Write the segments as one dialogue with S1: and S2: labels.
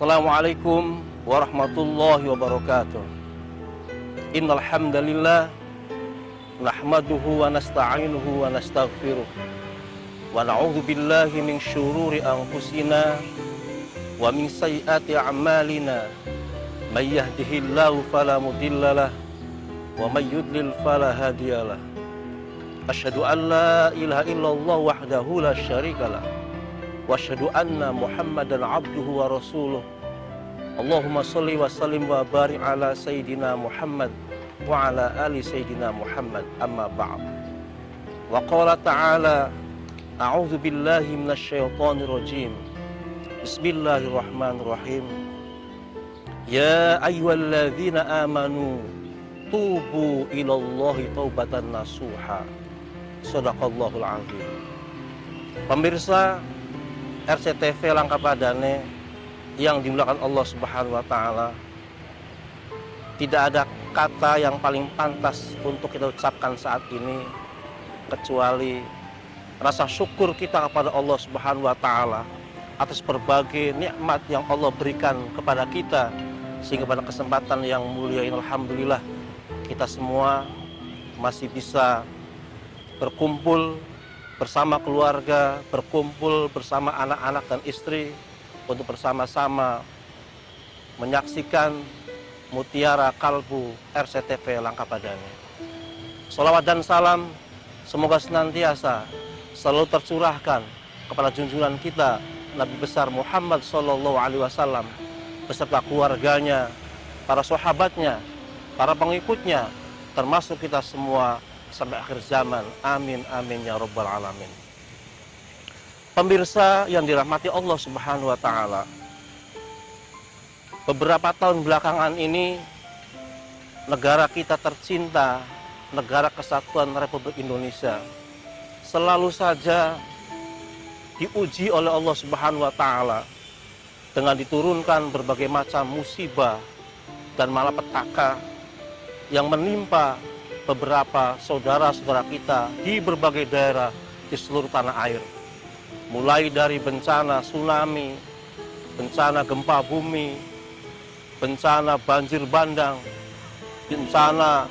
S1: Assalamualaikum warahmatullahi wabarakatuh. Innal hamdalillah nahmaduhu wa nasta'inuhu wa nastaghfiruh wa na'udzu billahi min syururi anfusina wa min sayyiati a'malina. May yahdihillahu fala mudhillalah wa may yudlil fala hadiyalah. Asyhadu an la ilaha illallah wahdahu la syarikalah wa asyhadu anna Muhammadan abduhu wa rasuluh. Allahumma sholli wa sallim wa barik ala sayyidina Muhammad wa ala ali sayyidina Muhammad, amma ba'd. Wa qala ta'ala a'udzu billahi minasyaitonir rajim. Bismillahirrahmanirrahim. Ya ayyuhalladzina amanu tubu ilallahi taubatan nasuha. Shadaqallahul azim. Pemirsa RCTV Langkah Padane yang dimuliakan Allah Subhanahu wa taala, tidak ada kata yang paling pantas untuk kita ucapkan saat ini kecuali rasa syukur kita kepada Allah Subhanahu wa taala atas berbagai nikmat yang Allah berikan kepada kita, sehingga pada kesempatan yang mulia ini alhamdulillah kita semua masih bisa berkumpul bersama keluarga, berkumpul bersama anak-anak dan istri untuk bersama-sama menyaksikan Mutiara Kalbu RCTV Langkah Padane. Sholawat dan salam semoga senantiasa selalu tercurahkan kepada junjungan kita Nabi besar Muhammad SAW beserta keluarganya, para sahabatnya, para pengikutnya, termasuk kita semua sampai akhir zaman. Amin amin ya rabbal alamin. Pemirsa yang dirahmati Allah Subhanahu wa taala, beberapa tahun belakangan ini negara kita tercinta, negara kesatuan Republik Indonesia, selalu saja diuji oleh Allah Subhanahu wa taala dengan diturunkan berbagai macam musibah dan malapetaka yang menimpa beberapa saudara-saudara kita di berbagai daerah di seluruh tanah air. Mulai dari bencana tsunami, bencana gempa bumi, bencana banjir bandang, bencana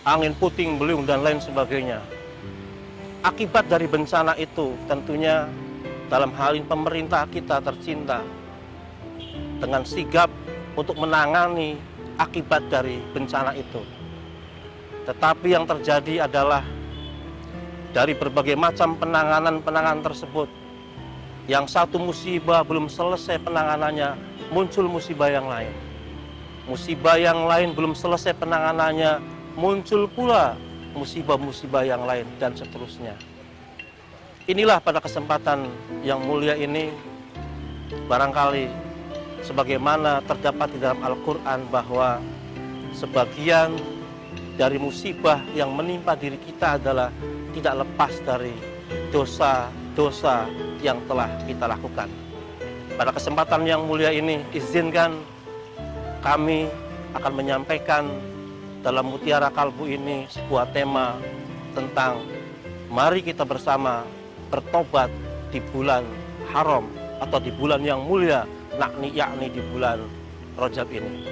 S1: angin puting beliung dan lain sebagainya. Akibat dari bencana itu tentunya dalam hal ini pemerintah kita tercinta dengan sigap untuk menangani akibat dari bencana itu. Tetapi yang terjadi adalah dari berbagai macam penanganan tersebut, yang satu musibah belum selesai penanganannya, muncul musibah yang lain. Musibah yang lain belum selesai penanganannya, muncul pula musibah-musibah yang lain, dan seterusnya. Inilah pada kesempatan yang mulia ini, barangkali sebagaimana terdapat di dalam Al-Quran bahwa sebagian dari musibah yang menimpa diri kita adalah tidak lepas dari dosa-dosa yang telah kita lakukan. Pada kesempatan yang mulia ini, izinkan kami akan menyampaikan dalam Mutiara Kalbu ini sebuah tema tentang mari kita bersama bertobat di bulan haram atau di bulan yang mulia, yakni di bulan Rajab ini.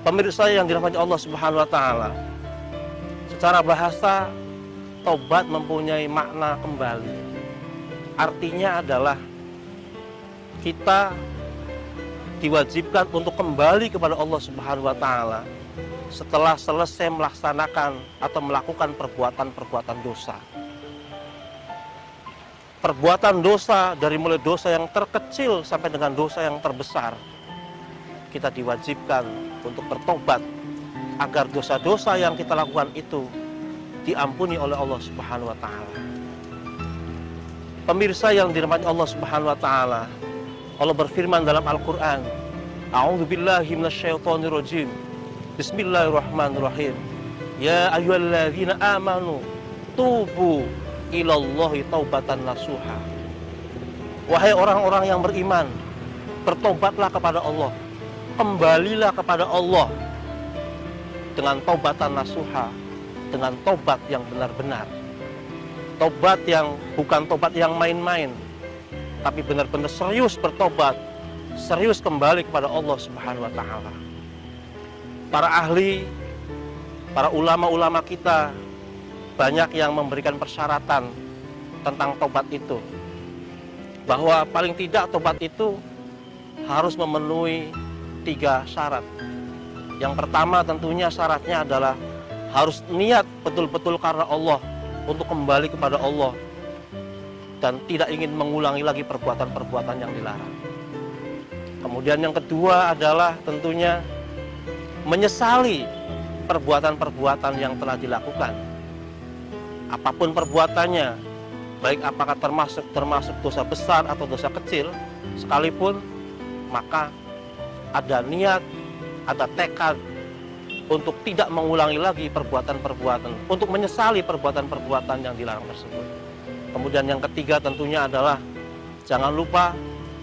S1: Pemirsa yang dirahmati Allah Subhanahu wa taala, secara bahasa tobat mempunyai makna kembali. Artinya adalah kita diwajibkan untuk kembali kepada Allah Subhanahu wa taala setelah selesai melaksanakan atau melakukan perbuatan-perbuatan dosa. Perbuatan dosa dari mulai dosa yang terkecil sampai dengan dosa yang terbesar, kita diwajibkan untuk bertobat agar dosa-dosa yang kita lakukan itu diampuni oleh Allah Subhanahu wa taala. Pemirsa yang dirahmati Allah Subhanahu wa taala, Allah berfirman dalam Al-Qur'an, A'udzu billahi minasyaitonir rajim. Bismillahirrahmanirrahim. Ya ayyuhalladzina amanu tubu ilallahi taubatan nasuha. Wahai orang-orang yang beriman, bertobatlah kepada Allah. Kembalilah kepada Allah dengan taubatan nasuha, dengan tobat yang benar-benar. Tobat yang bukan tobat yang main-main, tapi benar-benar serius bertobat serius kembali kepada Allah Subhanahu wa taala. Para ahli, para ulama-ulama kita banyak yang memberikan persyaratan tentang tobat itu. Bahwa paling tidak tobat itu harus memenuhi 3 syarat. Yang pertama tentunya syaratnya adalah harus niat betul-betul karena Allah untuk kembali kepada Allah dan tidak ingin mengulangi lagi perbuatan-perbuatan yang dilarang. Kemudian yang kedua adalah tentunya menyesali perbuatan-perbuatan yang telah dilakukan. Apapun perbuatannya, baik apakah termasuk dosa besar atau dosa kecil sekalipun, maka ada niat, ada tekad untuk tidak mengulangi lagi perbuatan-perbuatan, untuk menyesali perbuatan-perbuatan yang dilarang tersebut. Kemudian yang ketiga tentunya adalah jangan lupa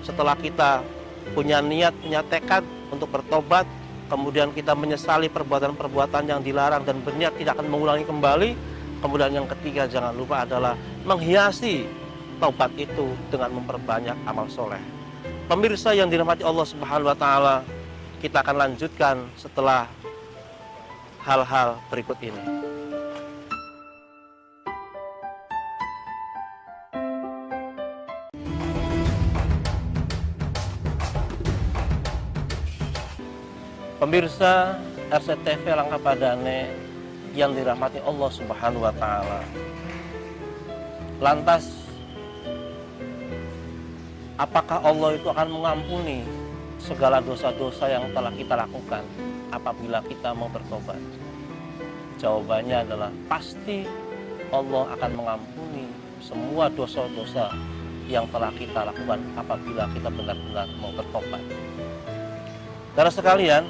S1: setelah kita punya niat, punya tekad untuk bertobat, kemudian kita menyesali perbuatan-perbuatan yang dilarang dan berniat tidak akan mengulangi kembali. Kemudian yang ketiga jangan lupa adalah menghiasi taubat itu dengan memperbanyak amal soleh. Pemirsa yang dirahmati Allah Subhanahu wa taala, kita akan lanjutkan setelah hal-hal berikut ini. Pemirsa RCTV Langkah Padane yang dirahmati Allah Subhanahu wa taala. Lantas apakah Allah itu akan mengampuni segala dosa-dosa yang telah kita lakukan apabila kita mau bertobat? Jawabannya adalah pasti Allah akan mengampuni semua dosa-dosa yang telah kita lakukan apabila kita benar-benar mau bertobat. Saudara sekalian,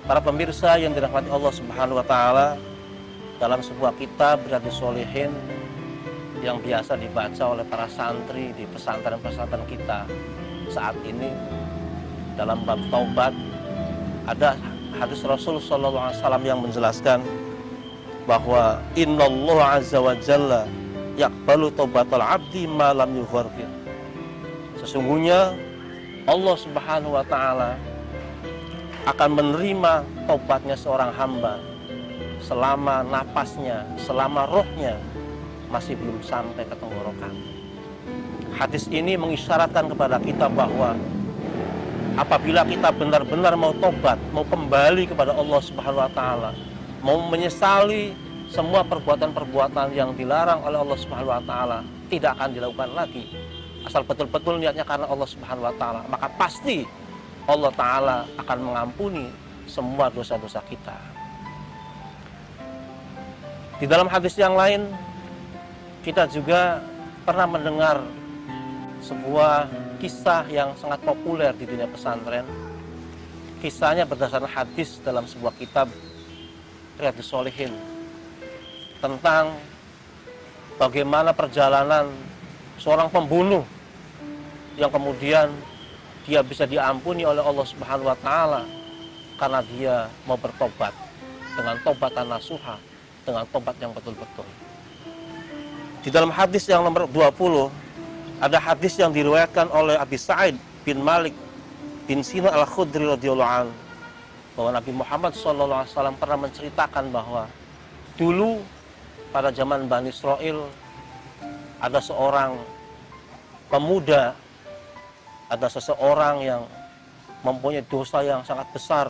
S1: para pemirsa yang dirahmati Allah Subhanahu wa taala, dalam sebuah kitab Riyadhus Shalihin yang biasa dibaca oleh para santri di pesantren-pesantren kita saat ini, dalam bab taubat ada hadis Rasul sallallahu alaihi wasallam yang menjelaskan bahwa innallaha azza wa jalla yaqbalu taubatal abdi ma lam yughargir. Sesungguhnya Allah Subhanahu wa taala akan menerima taubatnya seorang hamba selama napasnya, selama rohnya masih belum sampai ke tenggorokan. Hadis ini mengisyaratkan kepada kita bahwa apabila kita benar-benar mau tobat, mau kembali kepada Allah Subhanahu wa taala, mau menyesali semua perbuatan-perbuatan yang dilarang oleh Allah Subhanahu wa taala, tidak akan dilakukan lagi. Asal betul-betul niatnya karena Allah Subhanahu wa taala, maka pasti Allah taala akan mengampuni semua dosa-dosa kita. Di dalam hadis yang lain, kita juga pernah mendengar sebuah kisah yang sangat populer di dunia pesantren. Kisahnya berdasarkan hadis dalam sebuah kitab Riyadhus Shalihin tentang bagaimana perjalanan seorang pembunuh yang kemudian dia bisa diampuni oleh Allah Subhanahu wa taala karena dia mau bertobat dengan tobatan nasuha, dengan tobat yang betul-betul. Di dalam hadis yang nomor 20 ada hadis yang diriwayatkan oleh Abi Sa'id bin Malik bin Sinan Al-Khudri radhiyallahu anhu bahwa Nabi Muhammad SAW pernah menceritakan bahwa dulu pada zaman Bani Israel ada seorang pemuda, ada seseorang yang mempunyai dosa yang sangat besar,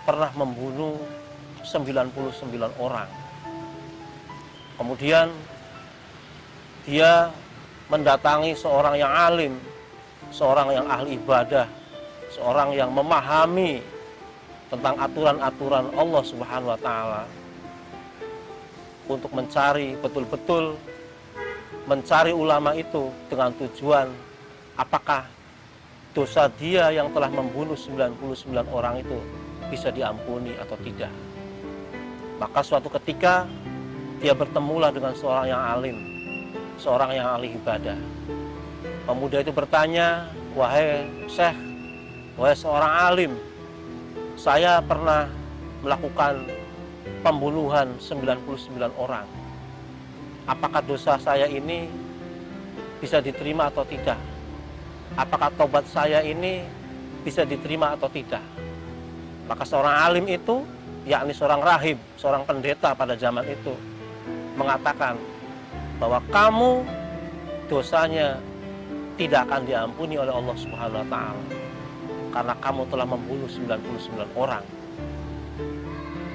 S1: pernah membunuh 99 orang. Kemudian dia mendatangi seorang yang alim, seorang yang ahli ibadah, seorang yang memahami tentang aturan-aturan Allah Subhanahu wa taala untuk mencari betul-betul mencari ulama itu dengan tujuan apakah dosa dia yang telah membunuh 99 orang itu bisa diampuni atau tidak. Maka suatu ketika dia bertemulah dengan seorang yang alim, seorang yang ahli ibadah. Pemuda itu bertanya, "Wahai Syekh, wahai seorang alim, saya pernah melakukan pembunuhan 99 orang. Apakah dosa saya ini bisa diterima atau tidak? Apakah tobat saya ini bisa diterima atau tidak. Maka seorang alim itu, yakni seorang rahib, seorang pendeta pada zaman itu, mengatakan bahwa kamu dosanya tidak akan diampuni oleh Allah Subhanahu wa taala karena kamu telah membunuh 99 orang.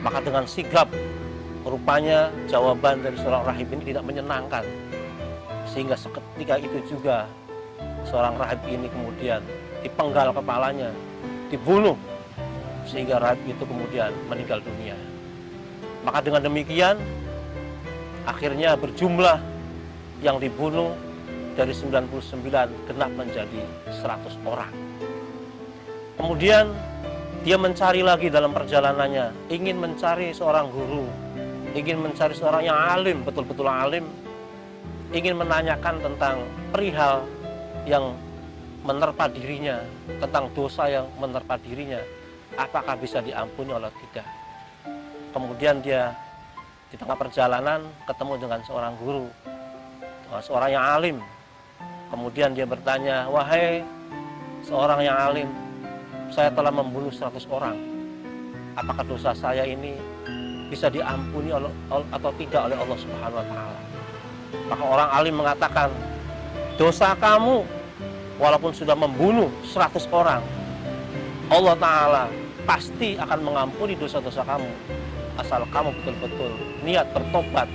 S1: Maka dengan sigap, rupanya jawaban dari seorang rahib ini tidak menyenangkan, sehingga seketika itu juga seorang rahib ini kemudian dipenggal kepalanya, dibunuh, sehingga rahib itu kemudian meninggal dunia. Maka dengan demikian akhirnya berjumlah yang dibunuh dari 99 genap menjadi 100 orang. Kemudian dia mencari lagi dalam perjalanannya, ingin mencari seorang guru, ingin mencari seorang yang alim, betul-betul alim, ingin menanyakan tentang perihal yang menerpa dirinya, tentang dosa yang menerpa dirinya, apakah bisa diampuni atau tidak. Kemudian dia di tengah perjalanan ketemu dengan seorang guru, seorang yang alim. Kemudian dia bertanya, wahai seorang yang alim, saya telah membunuh 100 orang. Apakah dosa saya ini bisa diampuni atau tidak oleh Allah Subhanahu wa taala? Maka orang alim mengatakan, dosa kamu walaupun sudah membunuh 100 orang, Allah taala pasti akan mengampuni dosa-dosa kamu asal kamu betul-betul niat bertobat,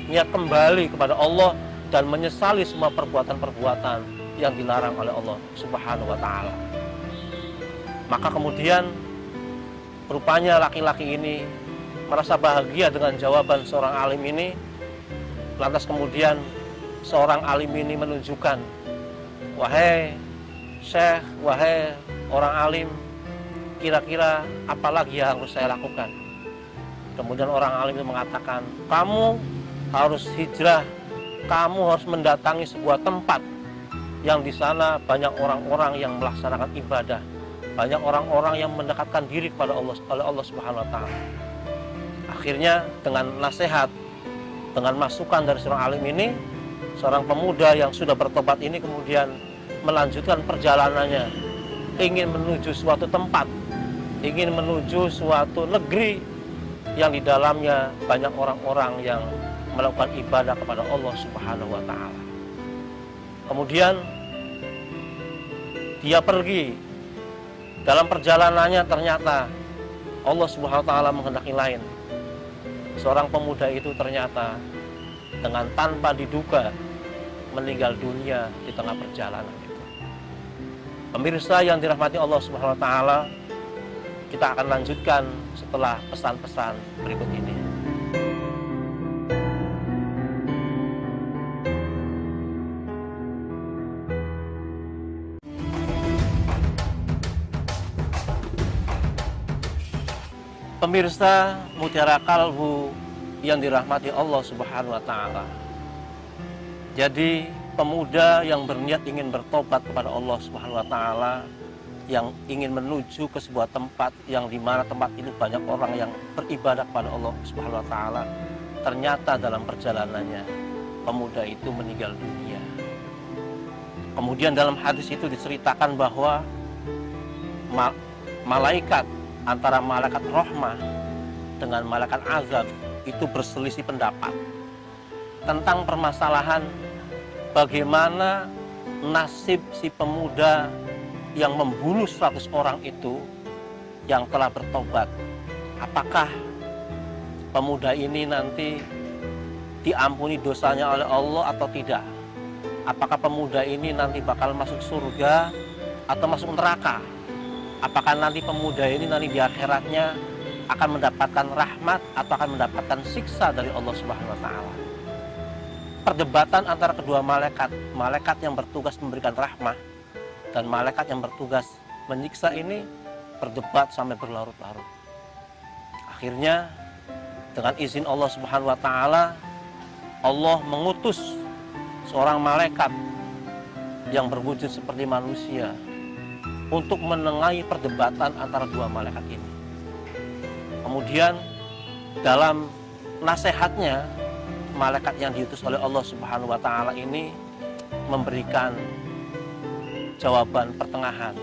S1: niat kembali kepada Allah dan menyesali semua perbuatan-perbuatan yang dilarang oleh Allah Subhanahu wa taala. Maka kemudian rupanya laki-laki ini merasa bahagia dengan jawaban seorang alim ini. Lantas kemudian seorang alim ini menunjukkan, wahai syekh, wahai orang alim, kira-kira apa lagi yang harus saya lakukan? Kemudian orang alim itu mengatakan, kamu harus hijrah, kamu harus mendatangi sebuah tempat yang di sana banyak orang-orang yang melaksanakan ibadah, banyak orang-orang yang mendekatkan diri kepada Allah Subhanahu wa taala. Akhirnya dengan nasihat, dengan masukan dari seorang alim ini, seorang pemuda yang sudah bertobat ini kemudian melanjutkan perjalanannya, ingin menuju suatu tempat, ingin menuju suatu negeri yang di dalamnya banyak orang-orang yang melakukan ibadah kepada Allah Subhanahu wa taala. Kemudian dia pergi. Dalam perjalanannya ternyata Allah Subhanahu wa taala menghendaki lain. Seorang pemuda itu ternyata dengan tanpa diduga meninggal dunia di tengah perjalanan itu. Pemirsa yang dirahmati Allah Subhanahu wa taala, kita akan lanjutkan setelah pesan-pesan berikut ini. Pemirsa Mutiara Kalbu yang dirahmati Allah Subhanahu wa taala. Jadi pemuda yang berniat ingin bertobat kepada Allah Subhanahu wa taala, yang ingin menuju ke sebuah tempat yang di mana tempat itu banyak orang yang beribadah kepada Allah Subhanahu wa taala, ternyata dalam perjalanannya pemuda itu meninggal dunia. Kemudian dalam hadis itu diceritakan bahwa malaikat, antara malaikat rahmah dengan malaikat azab itu berselisih pendapat tentang permasalahan bagaimana nasib si pemuda yang membunuh 100 orang itu yang telah bertobat. Apakah pemuda ini nanti diampuni dosanya oleh Allah atau tidak? Apakah pemuda ini nanti bakal masuk surga atau masuk neraka? Apakah nanti pemuda ini nanti di akhiratnya akan mendapatkan rahmat atau akan mendapatkan siksa dari Allah Subhanahu wa taala? Perdebatan antara kedua malaikat, malaikat yang bertugas memberikan rahmat dan malaikat yang bertugas menyiksa ini berdebat sampai berlarut-larut. Akhirnya dengan izin Allah Subhanahu wa taala, Allah mengutus seorang malaikat yang berwujud seperti manusia untuk menengahi perdebatan antara dua malaikat ini. Kemudian dalam nasihatnya, malaikat yang diutus oleh Allah Subhanahu wa taala ini memberikan jawaban pertengahan.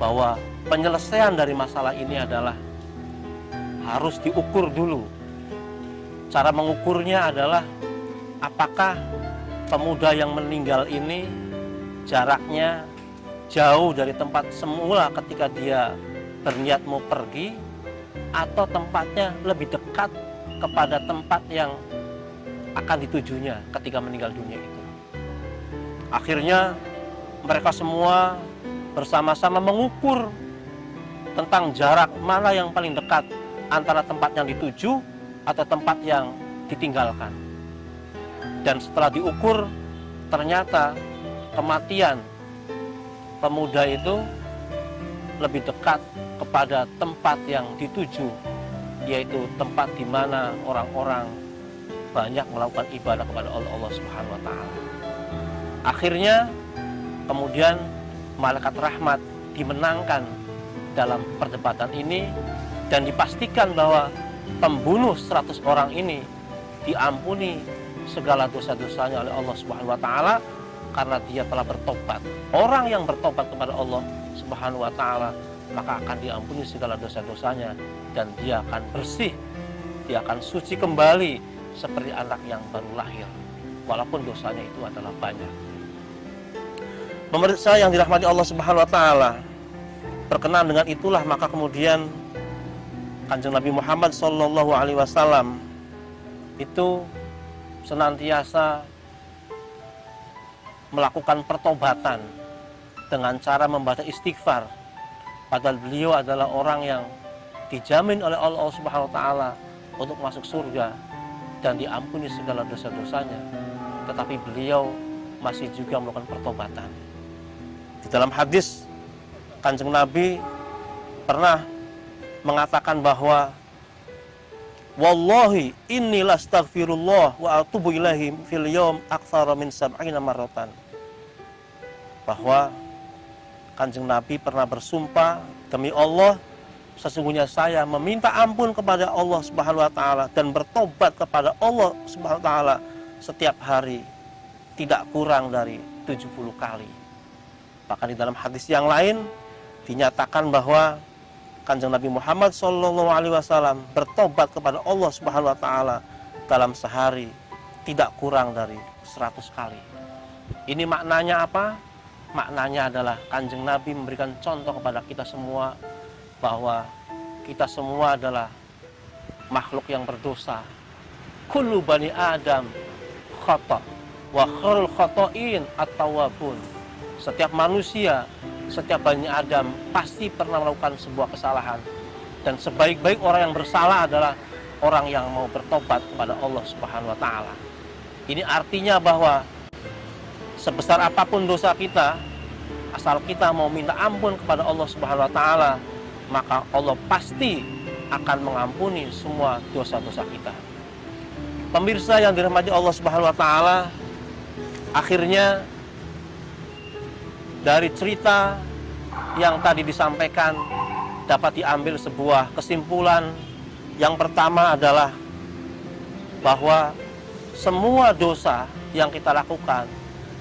S1: bahwa penyelesaian dari masalah ini adalah harus diukur dulu. Cara mengukurnya adalah apakah pemuda yang meninggal ini jaraknya jauh dari tempat semula ketika dia berniat mau pergi, atau tempatnya lebih dekat kepada tempat yang akan ditujunya ketika meninggal dunia itu. Akhirnya mereka semua bersama-sama mengukur tentang jarak mana yang paling dekat antara tempat yang dituju atau tempat yang ditinggalkan. Dan setelah diukur, ternyata kematian pemuda itu lebih dekat kepada tempat yang dituju, yaitu tempat di mana orang-orang banyak melakukan ibadah kepada Allah Subhanahu wa Ta'ala. Akhirnya kemudian malaikat rahmat dimenangkan dalam perdebatan ini, dan dipastikan bahwa pembunuh 100 orang ini diampuni segala dosa-dosanya oleh Allah Subhanahu wa Ta'ala karena dia telah bertobat. Orang yang bertobat kepada Allah Subhanahu wa Ta'ala maka akan diampuni segala dosa-dosanya, dan dia akan bersih, dia akan suci kembali seperti anak yang baru lahir, walaupun dosanya itu adalah banyak. Pemirsa yang dirahmati Allah Subhanahu wa Ta'ala, berkenaan dengan itulah maka kemudian Kanjeng Nabi Muhammad Sallallahu Alaihi Wasallam itu senantiasa melakukan pertobatan dengan cara membaca istighfar. Padahal beliau adalah orang yang dijamin oleh Allah Subhanahu wa Ta'ala untuk masuk surga dan diampuni segala dosa-dosanya, tetapi beliau masih juga melakukan pertobatan. Di dalam hadis, Kanjeng Nabi pernah mengatakan bahwa wallahi inni lastaghfirullah wa atubu ilaihi fil yaum aktsara min 70 marratan. Bahwa Kanjeng Nabi pernah bersumpah, demi Allah, sesungguhnya saya meminta ampun kepada Allah Subhanahu wa Ta'ala dan bertobat kepada Allah Subhanahu wa Ta'ala setiap hari, tidak kurang dari 70 kali. Bahkan di dalam hadis yang lain dinyatakan bahwa Kanjeng Nabi Muhammad Sallallahu Alaihi Wasallam bertobat kepada Allah Subhanahu wa Ta'ala dalam sehari tidak kurang dari 100 kali. Ini maknanya apa? Maknanya adalah Kanjeng Nabi memberikan contoh kepada kita semua bahwa kita semua adalah makhluk yang berdosa. Kullu bani Adam khata wa khairul khata'in at-tawwabun. Setiap manusia, setiap bani Adam pasti pernah melakukan sebuah kesalahan, dan sebaik-baik orang yang bersalah adalah orang yang mau bertobat kepada Allah Subhanahu wa Ta'ala. Ini artinya bahwa sebesar apapun dosa kita, asal kita mau minta ampun kepada Allah Subhanahu wa Ta'ala, maka Allah pasti akan mengampuni semua dosa-dosa kita. Pemirsa yang dirahmati Allah Subhanahu wa Ta'ala, akhirnya dari cerita yang tadi disampaikan dapat diambil sebuah kesimpulan. Yang pertama adalah bahwa semua dosa yang kita lakukan,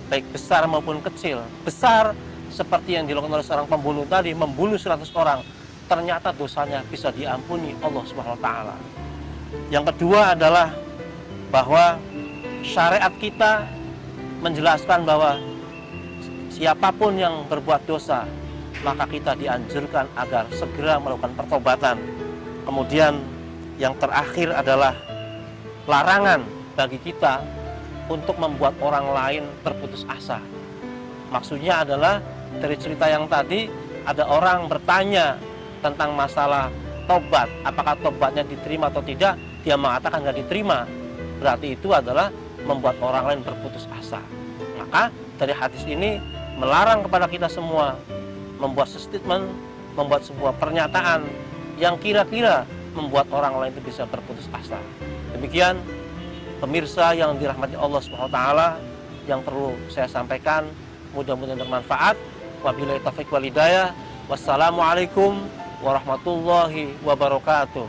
S1: baik besar maupun kecil, besar seperti yang dilakukan oleh seorang pembunuh tadi, membunuh 100 orang, ternyata dosanya bisa diampuni Allah Subhanahu wa Ta'ala. Yang kedua adalah bahwa syariat kita menjelaskan bahwa siapapun yang berbuat dosa, maka kita dianjurkan agar segera melakukan pertobatan. Kemudian yang terakhir adalah larangan bagi kita untuk membuat orang lain berputus asa. Maksudnya adalah dari cerita yang tadi, ada orang bertanya tentang masalah tobat, apakah tobatnya diterima atau tidak. Dia mengatakan nggak diterima, berarti itu adalah membuat orang lain berputus asa. Maka dari hadis ini melarang kepada kita semua membuat statement, membuat sebuah pernyataan yang kira-kira membuat orang lain itu bisa berputus asa. Demikian pemirsa yang dirahmati Allah Subhanahu wa Ta'ala yang perlu saya sampaikan, mudah-mudahan bermanfaat. Wabillahi taufiq wal hidayah. Wassalamualaikum warahmatullahi wabarakatuh.